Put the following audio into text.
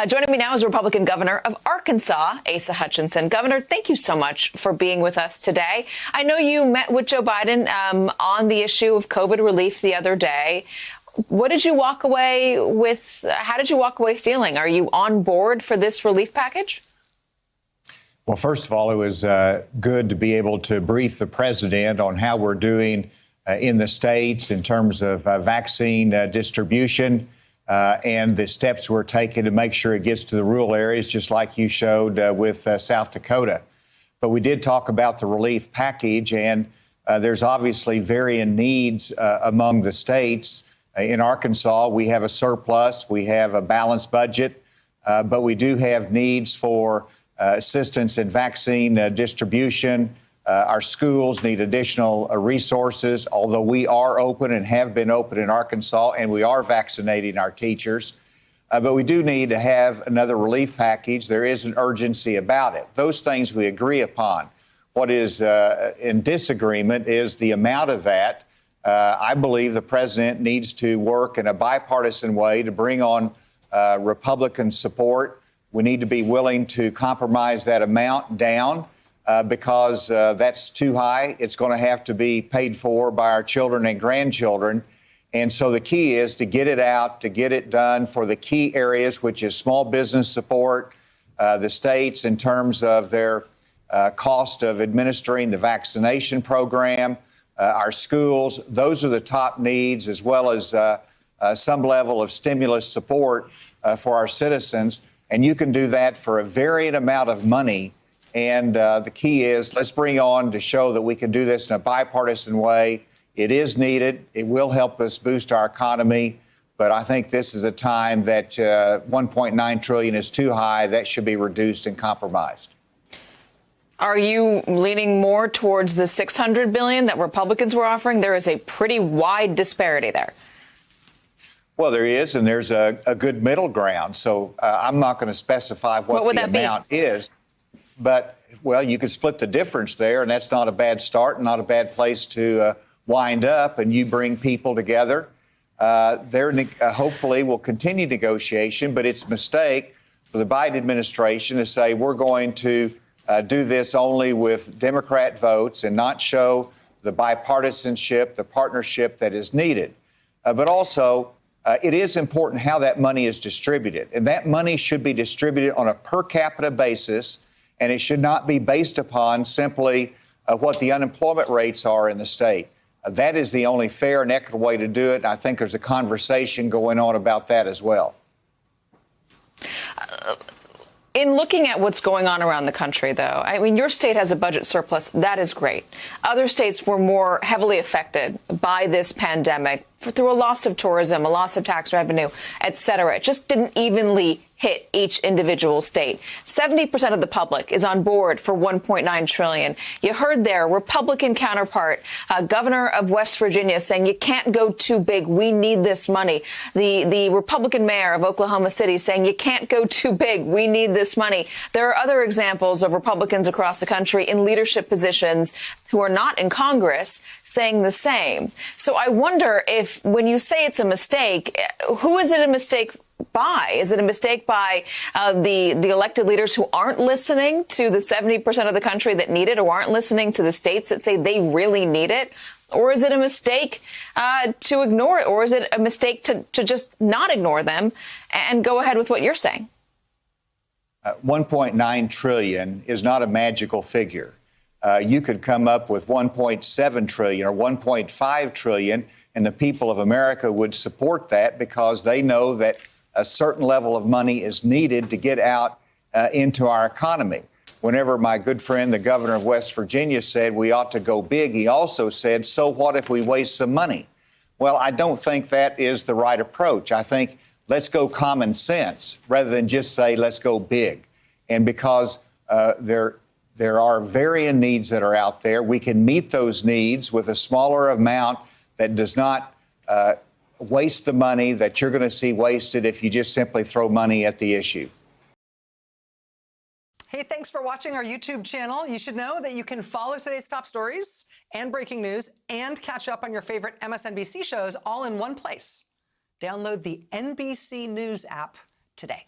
Joining me now is Republican Governor of Arkansas, Asa Hutchinson. Governor, thank you so much for being with us today. I know you met with Joe Biden on the issue of COVID relief the other day. What did you walk away with? How did you walk away feeling? Are you on board for this relief package? Well, first of all, it was good to be able to brief the president on how we're doing in the states in terms of vaccine distribution and the steps we're taking to make sure it gets to the rural areas, just like you showed with South Dakota. But we did talk about the relief package, and there's obviously varying needs among the states. In Arkansas, we have a surplus, we have a balanced budget, but we do have needs for assistance in vaccine distribution. Our schools need additional resources, although we are open and have been open in Arkansas, and we are vaccinating our teachers. But we do need to have another relief package. There is an urgency about it. Those things we agree upon. What is in disagreement is the amount of that. I believe the president needs to work in a bipartisan way to bring on Republican support. We need to be willing to compromise that amount down because that's too high. It's going to have to be paid for by our children and grandchildren. And so the key is to get it out, to get it done for the key areas, which is small business support, the states in terms of their cost of administering the vaccination program, our schools. Those are the top needs, as well as some level of stimulus support for our citizens. And you can do that for a varying amount of money. And the key is let's bring on to show that we can do this in a bipartisan way. It is needed. It will help us boost our economy. But I think this is a time that $1.9 trillion is too high. That should be reduced and compromised. Are you leaning more towards the $600 billion that Republicans were offering? There is a pretty wide disparity there. Well, there is, and there's a good middle ground. So I'm not going to specify what the amount is. But, well, you could split the difference there, and that's not a bad start, not a bad place to wind up, and you bring people together. Hopefully will continue negotiation, but it's a mistake for the Biden administration to say we're going to do this only with Democrat votes and not show the bipartisanship, the partnership that is needed. But also, it is important how that money is distributed, and that money should be distributed on a per capita basis, and it should not be based upon simply what the unemployment rates are in the state. That is the only fair and equitable way to do it, and I think there's a conversation going on about that as well. In looking at what's going on around the country, though, I mean, your state has a budget surplus. That is great. Other states were more heavily affected by this pandemic through a loss of tourism, a loss of tax revenue, et cetera. It just didn't evenly hit each individual state. 70% of the public is on board for $1.9 trillion. You heard their Republican counterpart, governor of West Virginia, saying you can't go too big. We need this money. The Republican mayor of Oklahoma City saying you can't go too big. We need this money. There are other examples of Republicans across the country in leadership positions who are not in Congress saying the same. So I wonder if when you say it's a mistake, who is it a mistake by? Is it a mistake by the elected leaders who aren't listening to the 70% of the country that need it, or aren't listening to the states that say they really need it? Or is it a mistake to ignore it? Or is it a mistake to just not ignore them and go ahead with what you're saying? 1.9 trillion is not a magical figure. You could come up with 1.7 trillion or 1.5 trillion, and the people of America would support that because they know that a certain level of money is needed to get out into our economy. Whenever my good friend, the governor of West Virginia, said we ought to go big, he also said, so what if we waste some money? Well, I don't think that is the right approach. I think let's go common sense rather than just say let's go big. And because there are varying needs that are out there, we can meet those needs with a smaller amount that does not waste the money that you're going to see wasted if you just simply throw money at the issue. Hey, thanks for watching our YouTube channel. You should know that you can follow today's top stories and breaking news and catch up on your favorite MSNBC shows all in one place. Download the NBC News app today.